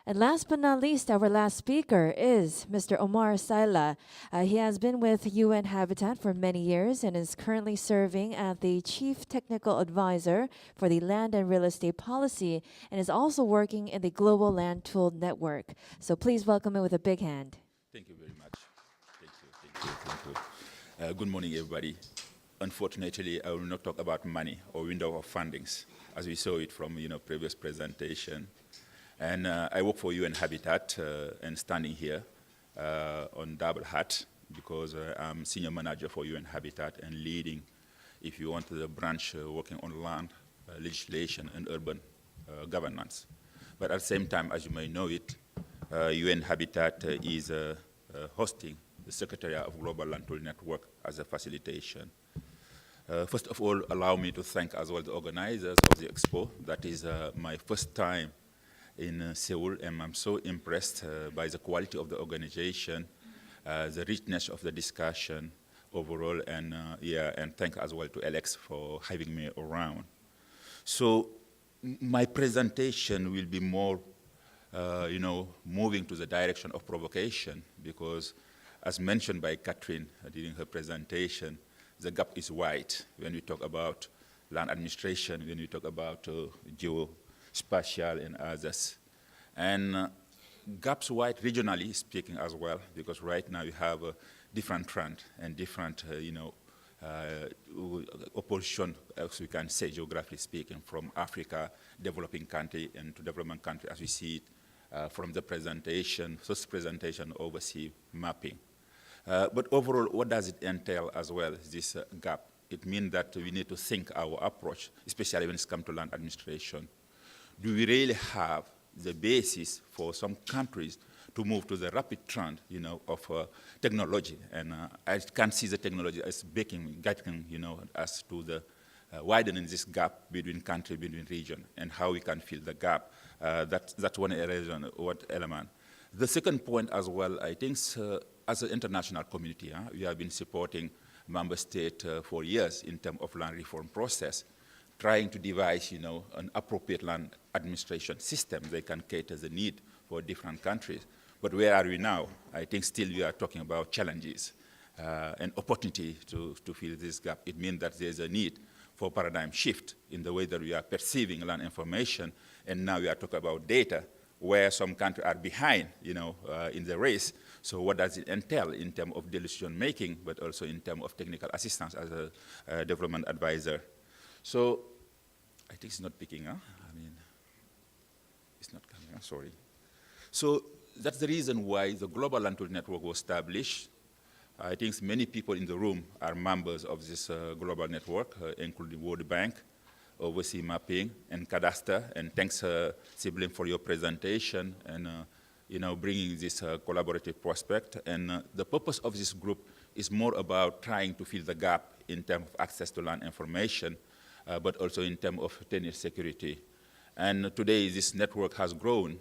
And last but not least, our last speaker is Mr. Omar Saila. He has been with UN Habitat for many years and is currently serving as the Chief Technical Advisor for the Land and Real Estate Policy and is also working in the Global Land Tool Network. So please welcome him with a big hand. Thank you very much. Thank you, thank you, thank you. Good morning, everybody. Unfortunately, I will not talk about money or window of fundings, as we saw it from previous presentation. And I work for UN Habitat and standing here on double hat because I'm senior manager for UN Habitat and leading, if you want, the branch working on land, legislation, and urban governance. But at the same time, as you may know it, UN Habitat is hosting the Secretariat of Global Land Tool Network as a facilitation. First of all, allow me to thank as well the organizers of the expo. That is my first time in Seoul, and I'm so impressed by the quality of the organization, the richness of the discussion overall, and and thank as well to Alex for having me around. So my presentation will be more, moving to the direction of provocation, because as mentioned by Catherine during her presentation, the gap is wide when we talk about land administration, when we talk about geospatial and others. And gaps wide regionally speaking as well, because right now you have a different trend and different, opposition, as we can say, geographically speaking, from Africa, developing country, and to development country, as we see it from the presentation, first presentation, overseas mapping. But overall, what does it entail as well, this gap? It means that we need to think our approach, especially when it comes to land administration. Do we really have the basis for some countries to move to the rapid trend, of technology? And I can see the technology as getting, us to the widening this gap between country, between region, and how we can fill the gap. That's one element. The second point as well, I think, as an international community, we have been supporting member states for years in terms of land reform process, trying to devise, an appropriate land administration system that can cater the need for different countries. But where are we now? I think still we are talking about challenges and opportunity to fill this gap. It means that there's a need for paradigm shift in the way that we are perceiving land information, and now we are talking about data, where some countries are behind, in the race. So what does it entail in terms of decision making, but also in terms of technical assistance as a development advisor? So I think it's not picking up. It's not coming up, sorry. So that's the reason why the Global Land Tool Network was established. I think many people in the room are members of this global network, including World Bank, overseas mapping, and cadastre. And thanks, Sibling, for your presentation and bringing this collaborative prospect. And the purpose of this group is more about trying to fill the gap in terms of access to land information, but also in terms of tenure security. And today, this network has grown,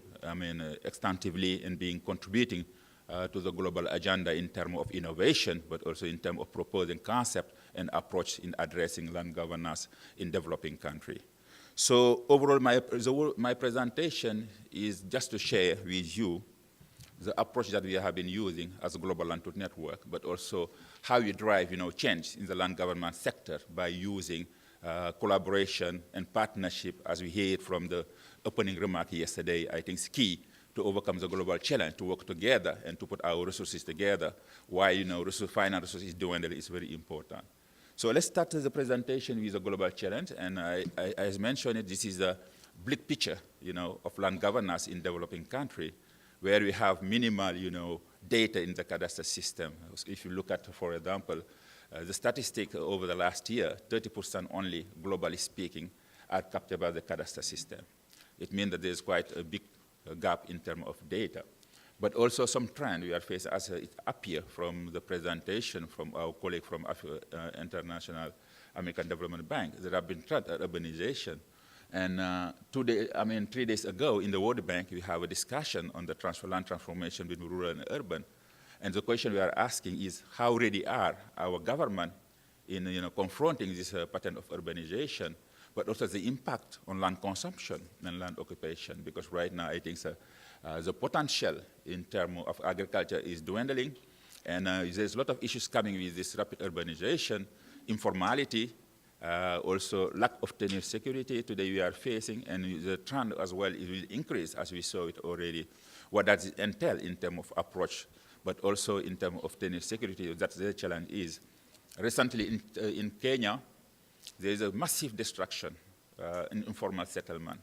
extensively and being contributing to the global agenda in terms of innovation, but also in terms of proposing concept and approach in addressing land governance in developing country. So overall, my presentation is just to share with you the approach that we have been using as a global land tool network, but also how we drive, change in the land government sector by using collaboration and partnership, as we heard from the opening remark yesterday. I think is key to overcome the global challenge, to work together and to put our resources together. Why, finance resources dwindle is very important. So let's start the presentation with the global challenge. And as mentioned, this is a bleak picture, of land governance in developing country, where we have minimal, data in the cadastre system. If you look at, for example, the statistic over the last year, 30% only, globally speaking, are captured by the cadastre system. It means that there's quite a big gap in terms of data. But also some trend we are facing, as it appears from the presentation from our colleague from International American Development Bank, there have been trend at urbanization. And 3 days ago in the World Bank, we have a discussion on the land transformation between rural and urban. And the question we are asking is, how ready are our government in confronting this pattern of urbanization, but also the impact on land consumption and land occupation? Because right now, I think The potential in terms of agriculture is dwindling, and there's a lot of issues coming with this rapid urbanization, informality, also lack of tenure security today we are facing, and the trend as well it will increase as we saw it already. What does it entail in terms of approach, but also in terms of tenure security? That's the challenge is. Recently in Kenya, there is a massive destruction in informal settlement,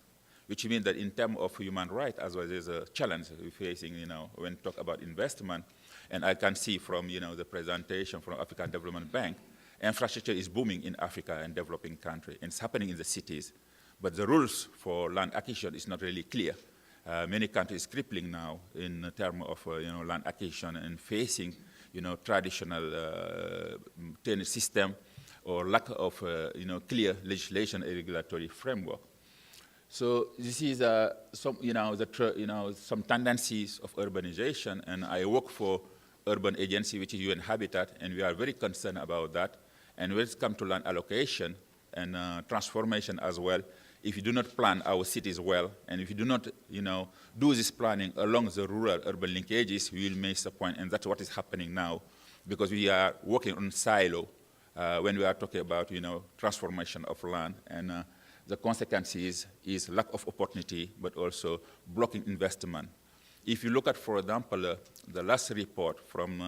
which means that in terms of human rights as well, there's a challenge we're facing, when talk about investment. And I can see from, the presentation from African Development Bank, infrastructure is booming in Africa and developing countries, and it's happening in the cities. But the rules for land acquisition is not really clear. Many countries crippling now in terms of, land acquisition and facing, traditional tenure system or lack of, clear legislation and regulatory framework. So this is some tendencies of urbanization, and I work for urban agency, which is UN Habitat, and we are very concerned about that. And when it comes to land allocation and transformation as well, if you do not plan our cities well, and if you do not, do this planning along the rural-urban linkages, we will miss the point, and that's what is happening now, because we are working on silo when we are talking about, transformation of land, and the consequence is lack of opportunity, but also blocking investment. If you look at, for example, the last report from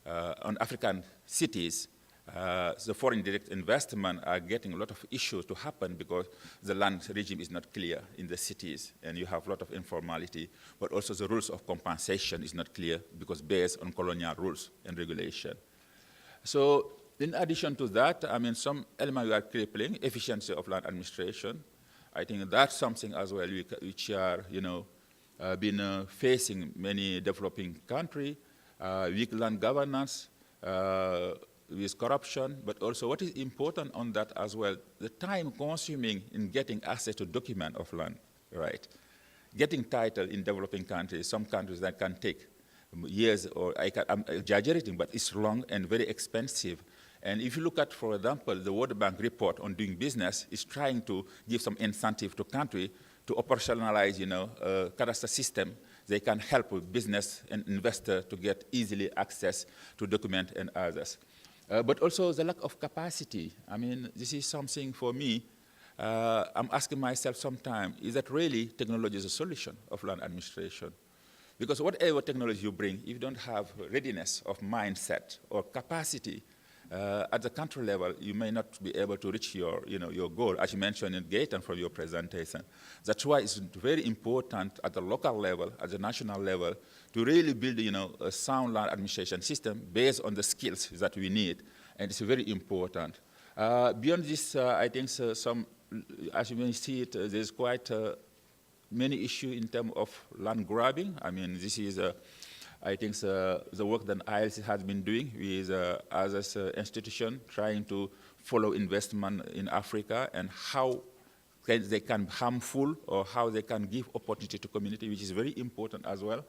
on African cities, the foreign direct investment are getting a lot of issues to happen because the land regime is not clear in the cities, and you have a lot of informality, but also the rules of compensation is not clear because based on colonial rules and regulation. So in addition to that, some elements we are crippling, efficiency of land administration. I think that's something as well which are, been facing many developing countries, weak land governance, with corruption, but also what is important on that as well, the time consuming in getting access to document of land, right? Getting title in developing countries, some countries that can take years, or I'm exaggerating, but it's long and very expensive. And if you look at, for example, the World Bank report on doing business is trying to give some incentive to country to operationalize, a cadastral system. They can help with business and investor to get easily access to document and others. But also the lack of capacity. This is something for me, I'm asking myself sometimes, is that really technology is a solution of land administration? Because whatever technology you bring, if you don't have readiness of mindset or capacity, at the country level, you may not be able to reach your goal, as you mentioned in Gaetan from your presentation. That's why it's very important at the local level, at the national level, to really build, a sound land administration system based on the skills that we need, and it's very important. Beyond this, I think as you may see it, there's quite many issues in terms of land grabbing. This is I think the work that ILC has been doing with others institution trying to follow investment in Africa and how they can harmful or how they can give opportunity to community, which is very important as well.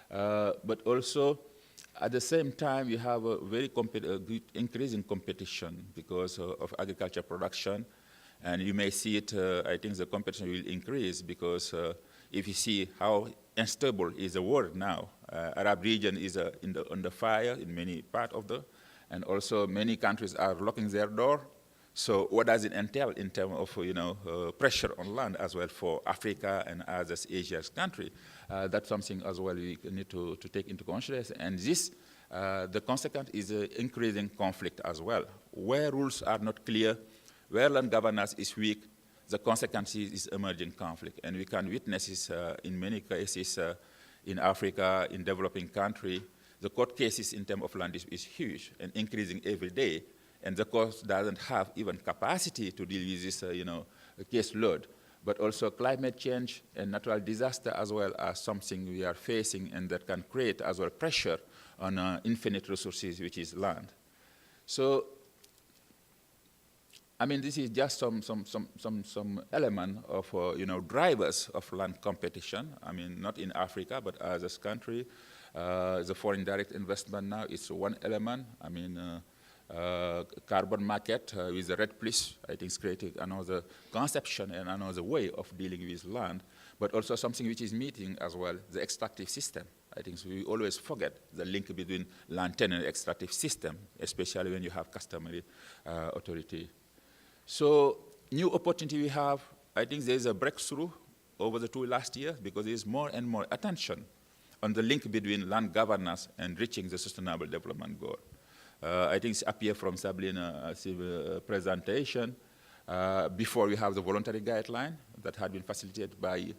But also, at the same time, you have a very good increase in competition because of agriculture production. And you may see it, I think the competition will increase because if you see how unstable is the world now, Arab region is under fire in many parts of and also many countries are locking their door. So what does it entail in terms of, pressure on land as well for Africa and other Asia's country? That's something as well we need to take into consideration. And this, the consequence is increasing conflict as well. Where rules are not clear, where land governance is weak, the consequence is emerging conflict. And we can witness this in many cases in Africa, in developing countries. The court cases in terms of land is huge and increasing every day. And the court doesn't have even capacity to deal with this, case load. But also climate change and natural disaster as well are something we are facing and that can create as well pressure on infinite resources, which is land. So, this is just some element of, drivers of land competition. Not in Africa, but as a country. The foreign direct investment now is one element. carbon market with the red plus, I think, is creating another conception and another way of dealing with land, but also something which is meeting as well the extractive system. I think so we always forget the link between land tenure and extractive system, especially when you have customary authority. So new opportunity we have, I think there is a breakthrough over the last years because there is more and more attention on the link between land governance and reaching the sustainable development goal. I think it's appeared from Sabrina's presentation. Before we have the voluntary guideline that had been facilitated by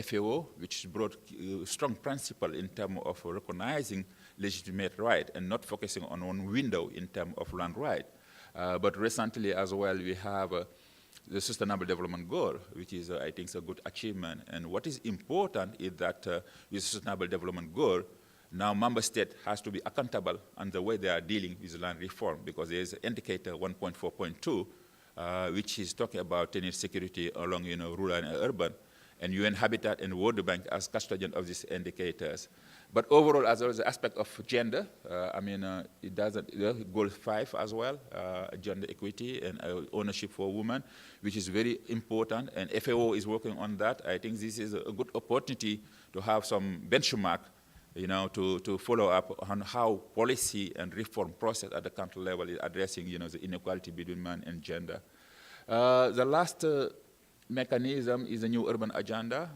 FAO, which brought strong principle in terms of recognizing legitimate right and not focusing on one window in terms of land right. But recently as well, we have the Sustainable Development Goal, which is, I think, a good achievement. And what is important is that with the Sustainable Development Goal, now member state has to be accountable on the way they are dealing with land reform, because there is an indicator 1.4.2, which is talking about tenure security along rural and urban, and UN Habitat and World Bank as custodian of these indicators. But overall, as well as the aspect of gender, it does goal 5 as well, gender equity and ownership for women, which is very important, and FAO is working on that. I think this is a good opportunity to have some benchmark, to follow up on how policy and reform process at the country level is addressing, the inequality between man and gender. The last mechanism is the new urban agenda.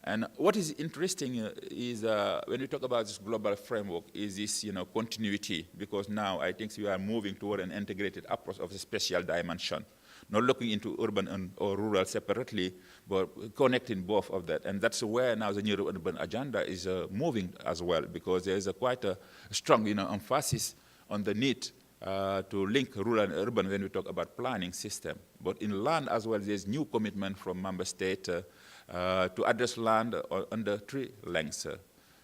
And what is interesting is when we talk about this global framework is this continuity, because now I think we are moving toward an integrated approach of the spatial dimension, not looking into urban or rural separately, but connecting both of that. And that's where now the new urban agenda is moving as well, because there is quite a strong emphasis on the need to link rural and urban when we talk about planning system. But in land as well, there's new commitment from member states to address land under 3 lengths: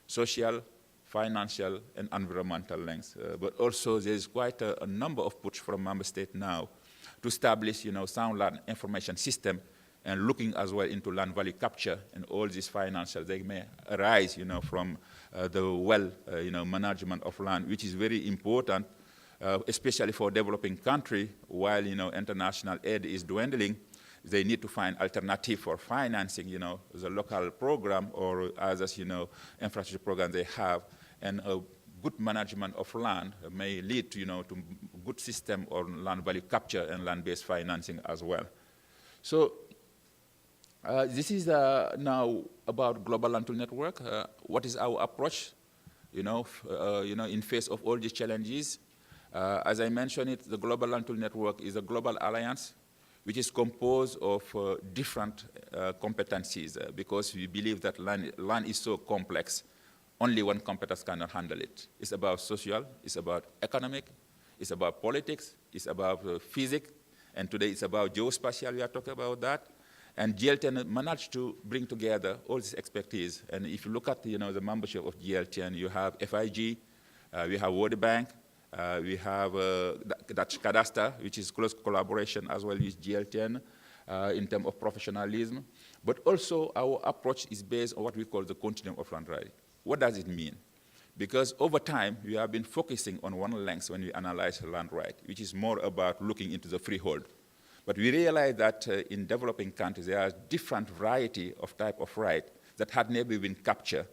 social, financial, and environmental lengths. But also there's quite a number of push from member states now to establish sound land information system, and looking as well into land value capture and all these financials they may arise from the management of land, which is very important, especially for developing country. While international aid is dwindling, they need to find alternative for financing, the local program or others, infrastructure program they have, and a good management of land may lead to, to good system on land value capture and land-based financing as well. So this is now about Global Land Tool Network. What is our approach, in face of all these challenges? As I mentioned it, the Global Land Tool Network is a global alliance which is composed of different competencies, because we believe that land is so complex, only one competence cannot handle it. It's about social, it's about economic, it's about politics, it's about physics, and today it's about geospatial, we are talking about that. And GL10 managed to bring together all this expertise. And if you look at the membership of GL10, you have FIG, we have World Bank, we have Dutch Cadastre, which is close collaboration as well with GL10 in terms of professionalism. But also our approach is based on what we call the continuum of land right. What does it mean? Because over time, we have been focusing on one length when we analyze land right, which is more about looking into the freehold. But we realize that in developing countries, there are different variety of type of right that had never been captured,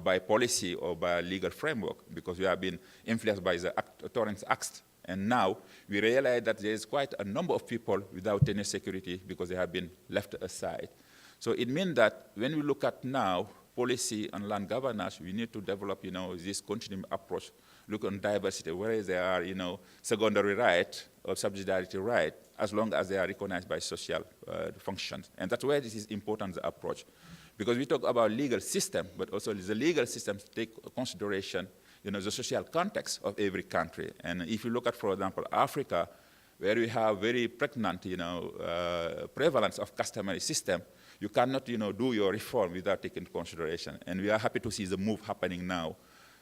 by policy or by a legal framework, because we have been influenced by the Torrance Act. And now we realize that there is quite a number of people without tenure security because they have been left aside. So it means that when we look at now policy and land governance, we need to develop, this continuum approach, look on diversity, where there are, secondary right or subsidiarity right, as long as they are recognized by social functions. And that's where this is important, the approach. Because we talk about legal system, but also the legal systems take consideration, the social context of every country. And if you look at, for example, Africa, where we have very pregnant, prevalence of customary system, you cannot, do your reform without taking into consideration. And we are happy to see the move happening now.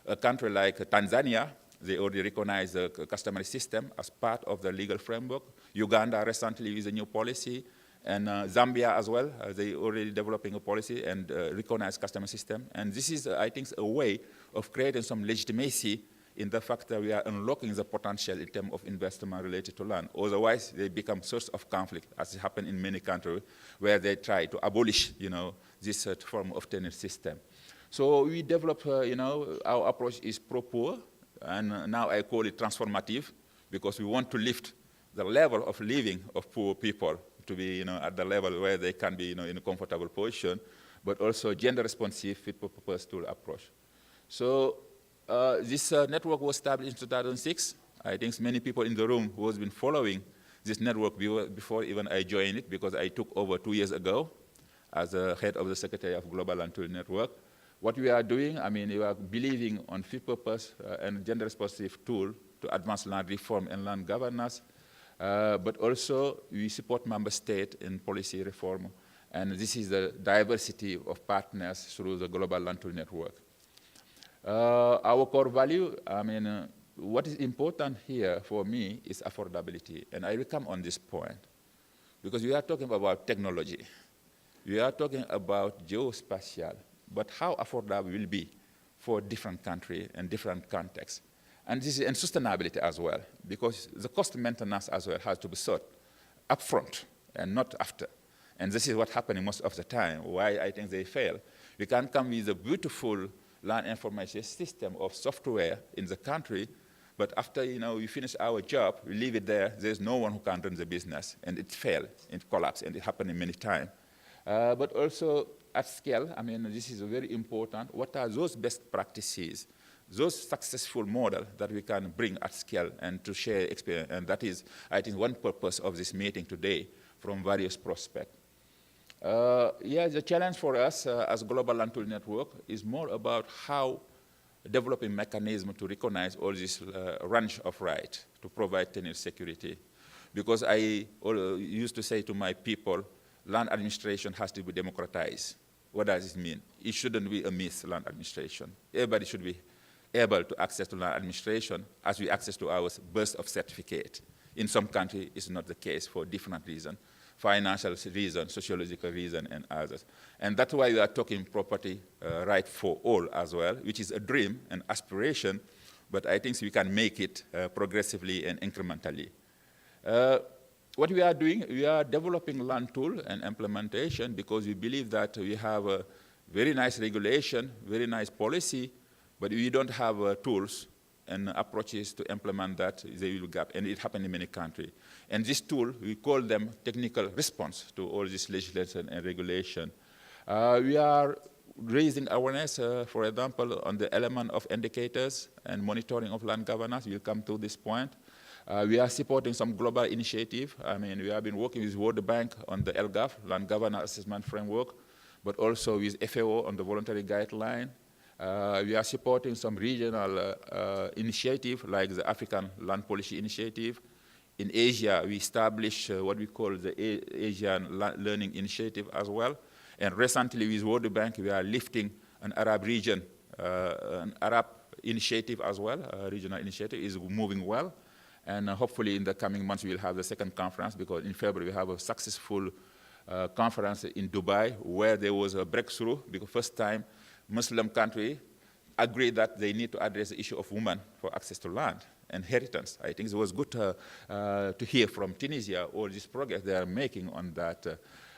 A country like Tanzania, they already recognize the customary system as part of the legal framework. Uganda recently with a new policy. And Zambia as well, they already developing a policy and recognize customary system. And this is, I think, a way of creating some legitimacy, in the fact that we are unlocking the potential in terms of investment related to land. Otherwise, they become source of conflict, as it happened in many countries, where they try to abolish, this form of tenure system. So we develop, our approach is pro-poor, and now I call it transformative, because we want to lift the level of living of poor people to be, at the level where they can be, in a comfortable position, but also gender-responsive, fit-for-purpose tool approach. So this network was established in 2006. I think many people in the room who has been following this network before even I joined it, because I took over 2 years ago as the head of the Secretary of Global Land Tool Network. What we are doing, we are believing on fit-purpose and gender-responsive tool to advance land reform and land governance, but also we support member states in policy reform, and this is the diversity of partners through the Global Land Tool Network. Our core value, what is important here for me is affordability, and I will come on this point, because we are talking about technology. We are talking about geospatial, but how affordable will be for different countries and different contexts. And this is in sustainability as well, because the cost of maintenance as well has to be sought upfront and not after. And this is what's happening most of the time, why I think they fail. We can come with a beautiful land information system of software in the country, but after we finish our job, we leave it there, there's no one who can run the business, and it failed, it collapsed, and it happened many times. But also at scale, this is very important. What are those best practices, those successful models that we can bring at scale and to share experience? And that is, I think, one purpose of this meeting today from various prospects. The challenge for us as Global Land Tool Network is more about how developing mechanism to recognize all this range of rights to provide tenure security. Because I used to say to my people, land administration has to be democratized. What does it mean? It shouldn't be a myth, land administration. Everybody should be able to access to land administration as we access to our burst of certificate. In some countries, it's not the case for different reasons, financial reasons, sociological reasons, and others. And that's why we are talking property right for all as well, which is a dream and aspiration, but I think we can make it progressively and incrementally. What we are doing, we are developing land tool and implementation because we believe that we have a very nice regulation, very nice policy, but we don't have tools and approaches to implement that. They will gap, and it happens in many countries. And this tool, we call them technical response to all this legislation and regulation. We are raising awareness, for example, on the element of indicators and monitoring of land governance. We'll come to this point. We are supporting some global initiative. We have been working with World Bank on the LGAF, Land Governance Assessment Framework, but also with FAO on the voluntary guideline. We are supporting some regional initiative like the African Land Policy Initiative. In Asia, we established what we call the Asian Learning Initiative as well. And recently with World Bank, we are lifting an Arab region, an Arab initiative as well, a regional initiative is moving well. And hopefully in the coming months, we'll have the second conference, because in February, we have a successful conference in Dubai where there was a breakthrough, because first time Muslim country agreed that they need to address the issue of women for access to land and inheritance. I think it was good to hear from Tunisia all this progress they are making on that.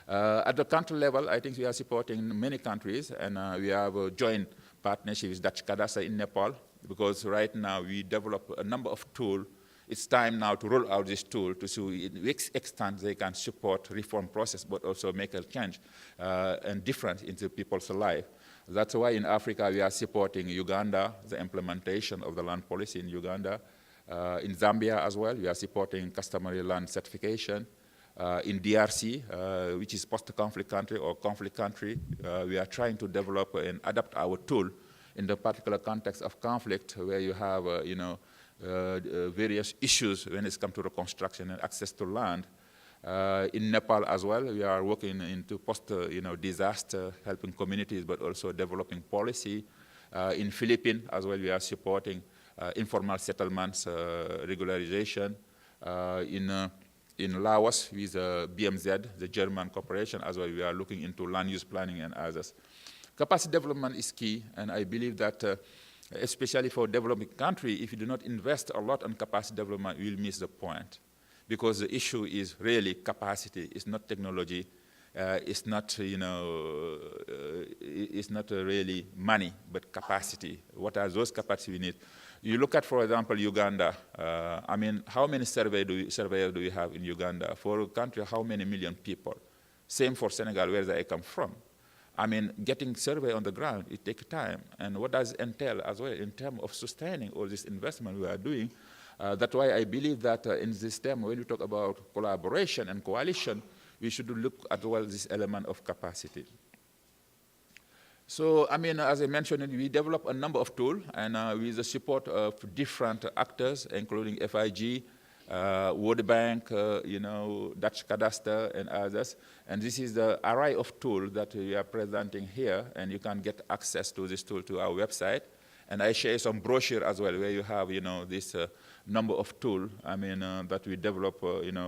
At the country level, I think we are supporting many countries, and we have a joint partnership with Dutch Cadastre in Nepal, because right now we develop a number of tools. It's time now to roll out this tool to see in which extent they can support reform process, but also make a change and difference into people's life. That's why in Africa we are supporting Uganda, the implementation of the land policy in Uganda. In Zambia as well, we are supporting customary land certification. In DRC, which is post-conflict country or conflict country, we are trying to develop and adapt our tool in the particular context of conflict, where you have, various issues when it comes to reconstruction and access to land. In Nepal as well, we are working into post-disaster, helping communities, but also developing policy. In Philippines as well, we are supporting informal settlements, regularization. In Laos, with BMZ, the German corporation, as well, we are looking into land use planning and others. Capacity development is key, and I believe that especially for developing country. If you do not invest a lot on capacity development, you will miss the point. Because the issue is really capacity, it's not technology, it's not, it's not really money, but capacity. What are those capacities we need? You look at, for example, Uganda. I mean, how many surveyors do we have in Uganda? For a country, how many million people? Same for Senegal, where I come from. I mean, getting survey on the ground, it takes time. And what does it entail as well in terms of sustaining all this investment we are doing? That's why I believe that in this term, when we talk about collaboration and coalition, we should look at well this element of capacity. So, I mean, as I mentioned, we develop a number of tools, and with the support of different actors, including FIG, World Bank, Dutch Cadastre, and others. And this is the array of tools that we are presenting here, and you can get access to this tool to our website. And I share some brochure as well, where you have, this number of tools, I mean, that we develop,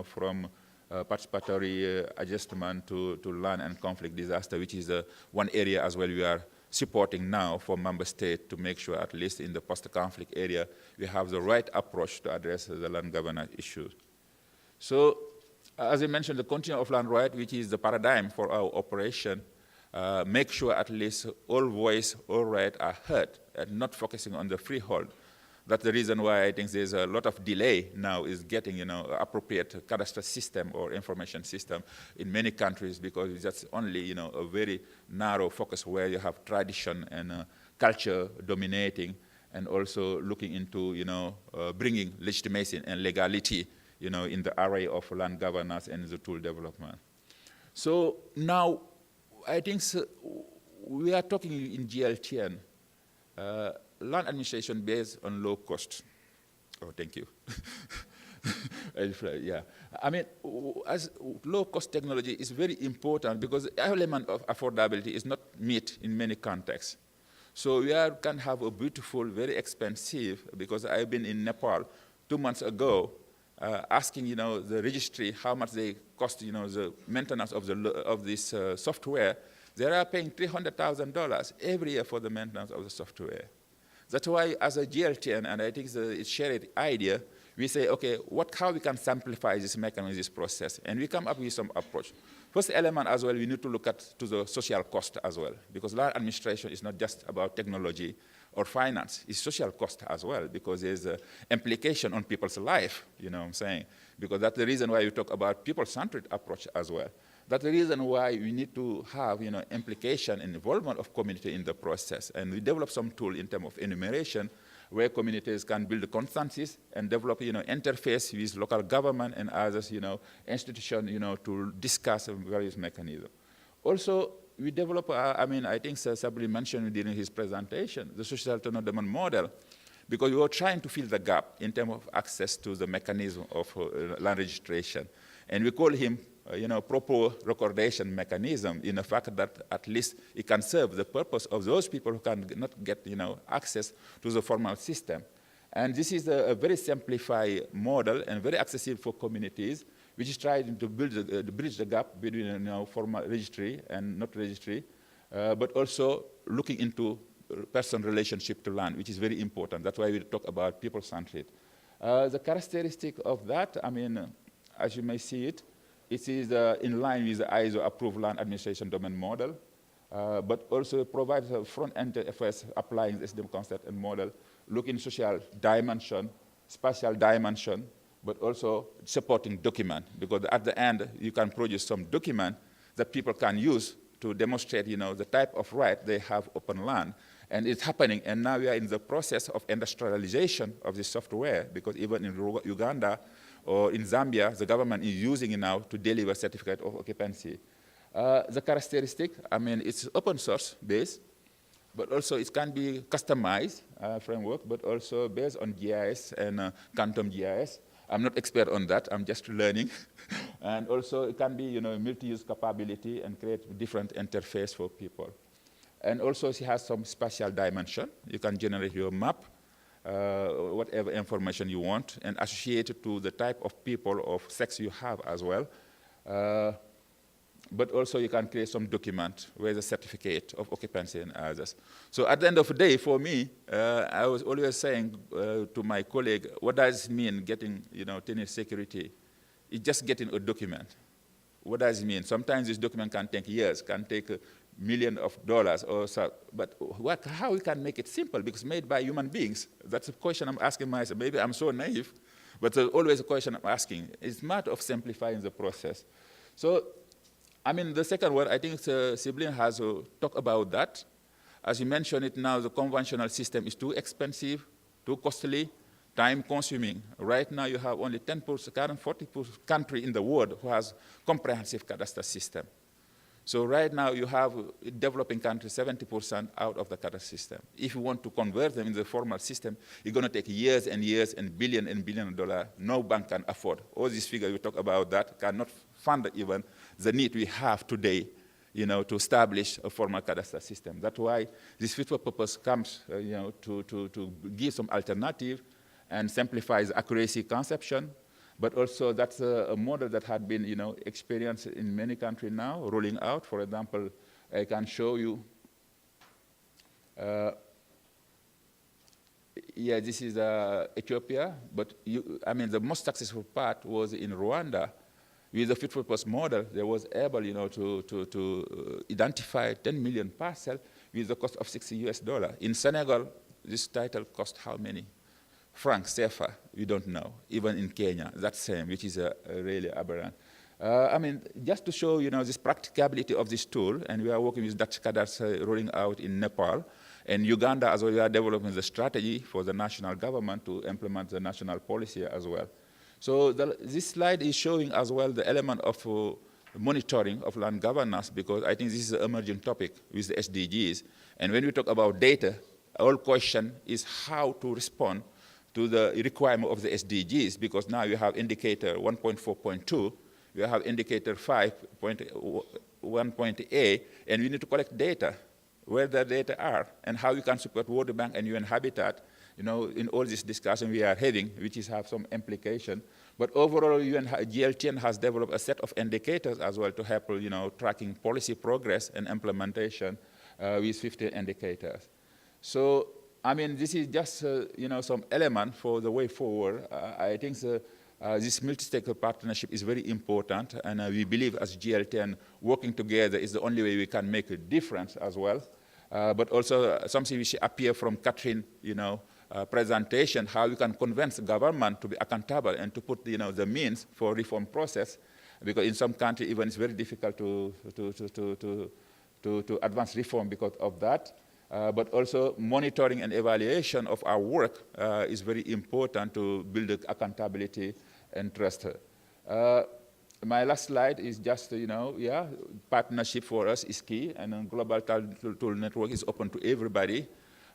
from participatory adjustment to land and conflict disaster, which is one area as well we are supporting now for member states to make sure, at least in the post-conflict area, we have the right approach to address the land governance issues. So, as I mentioned, the continuum of land right, which is the paradigm for our operation, make sure at least all voice, all right are heard, and not focusing on the freehold. That's the reason why I think there's a lot of delay now is getting, appropriate cadastral system or information system in many countries, because that's only, a very narrow focus where you have tradition and culture dominating, and also looking into, bringing legitimacy and legality, in the array of land governance and the tool development. So now, I think we are talking in GLTN, land administration based on low cost. Oh, thank you. Yeah, I mean, as low cost technology is very important because the element of affordability is not met in many contexts. So we can have a beautiful, very expensive, because I've been in Nepal 2 months ago, asking, the registry how much they cost, the maintenance of this software. They are paying $300,000 every year for the maintenance of the software. That's why, as a GLTN, and I think it's a shared idea, we say, okay, how we can simplify this mechanism, this process, and we come up with some approach. First element as well, we need to look to the social cost as well, because land administration is not just about technology or finance, it's social cost as well, because there's an implication on people's life, you know what I'm saying? Because that's the reason why we talk about people-centered approach as well. That's the reason why we need to have, implication and involvement of community in the process. And we develop some tool in terms of enumeration where communities can build a consensus and develop, interface with local government and others, institutions, to discuss various mechanisms. Also, we develop, I think Sabri mentioned during his presentation, the social autonomous model, because we were trying to fill the gap in terms of access to the mechanism of land registration. And we call him proper recordation mechanism, in the fact that at least it can serve the purpose of those people who cannot get, access to the formal system. And this is a very simplified model and very accessible for communities, which is trying to bridge the gap between, formal registry and not registry, but also looking into person relationship to land, which is very important. That's why we talk about people-centered. The characteristic of that, as you may see it, it is in line with the ISO approved land administration domain model, but also provides a front-end interface applying the SDM concept and model, looking social dimension, spatial dimension, but also supporting document, because at the end, you can produce some document that people can use to demonstrate, the type of right they have upon land. And it's happening, and now we are in the process of industrialization of this software, because even in Uganda, or in Zambia, the government is using it now to deliver certificate of occupancy. The characteristic, it's open source based, but also it can be customized framework, but also based on GIS and Quantum GIS. I'm not expert on that, I'm just learning. And also it can be, multi-use capability and create different interface for people. And also it has some spatial dimension. You can generate your map, whatever information you want, and associate it to the type of people of sex you have as well. but also you can create some document with a certificate of occupancy and others. So at the end of the day, for me, I was always saying to my colleague, what does it mean getting, 10-year security? It's just getting a document. What does it mean? Sometimes this document can take years, can take $1 million or so. But how we can make it simple? Because made by human beings. That's a question I'm asking myself. Maybe I'm so naive, but it's always a question I'm asking. It's a matter of simplifying the process. So, I mean, the second one, I think Sibling has talked about that. As you mentioned it now, the conventional system is too expensive, too costly, time-consuming. Right now, you have only 10%, current 40% country in the world who has comprehensive cadastral system. So right now, you have developing countries 70% out of the cadastral system. If you want to convert them in the formal system, it's going to take years and years and billion of dollars. No bank can afford. All these figures we talk about that cannot fund even the need we have today, to establish a formal cadastral system. That's why this fit for purpose comes, to give some alternative and simplifies accuracy conception. But also that's a model that had been, experienced in many countries now, rolling out. For example, I can show you. Yeah, this is Ethiopia, but the most successful part was in Rwanda. With the fit for purpose model, they was able, to identify 10 million parcels with the cost of $60. In Senegal, this title cost how many? Francs, CFA, we don't know. Even in Kenya, that's same, which is really aberrant. Just to show, this practicability of this tool, and we are working with Dutch cadasters rolling out in Nepal, and Uganda as well, we are developing the strategy for the national government to implement the national policy as well. So this slide is showing as well the element of monitoring of land governance, because I think this is an emerging topic with the SDGs. And when we talk about data, our question is how to respond to the requirement of the SDGs, because now you have indicator 1.4.2, you have indicator 5.1.A, and we need to collect data, where the data are, and how you can support World Bank and UN Habitat, in all this discussion we are having, which have some implication. But overall, GLTN has developed a set of indicators as well to help, tracking policy progress and implementation with 15 indicators. So, this is just, some element for the way forward. I think this multi-stakeholder partnership is very important, and we believe as GLTN working together is the only way we can make a difference as well. But also something which appear from Catherine, presentation, how you can convince the government to be accountable and to put, the means for reform process, because in some countries even it's very difficult to advance reform because of that. But also monitoring and evaluation of our work is very important to build accountability and trust. My last slide is just, partnership for us is key, and a global tool network is open to everybody.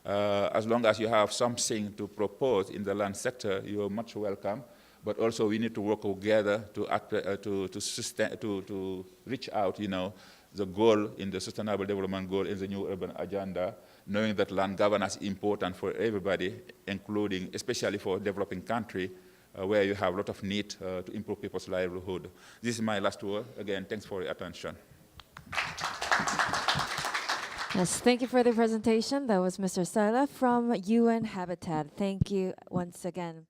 As long as you have something to propose in the land sector, you're much welcome. But also we need to work together to reach out, the goal in the Sustainable Development Goal in the New Urban Agenda, knowing that land governance is important for everybody, including, especially for developing country, where you have a lot of need to improve people's livelihood. This is my last word. Again, thanks for your attention. Yes, thank you for the presentation. That was Mr. Sala from UN Habitat. Thank you once again.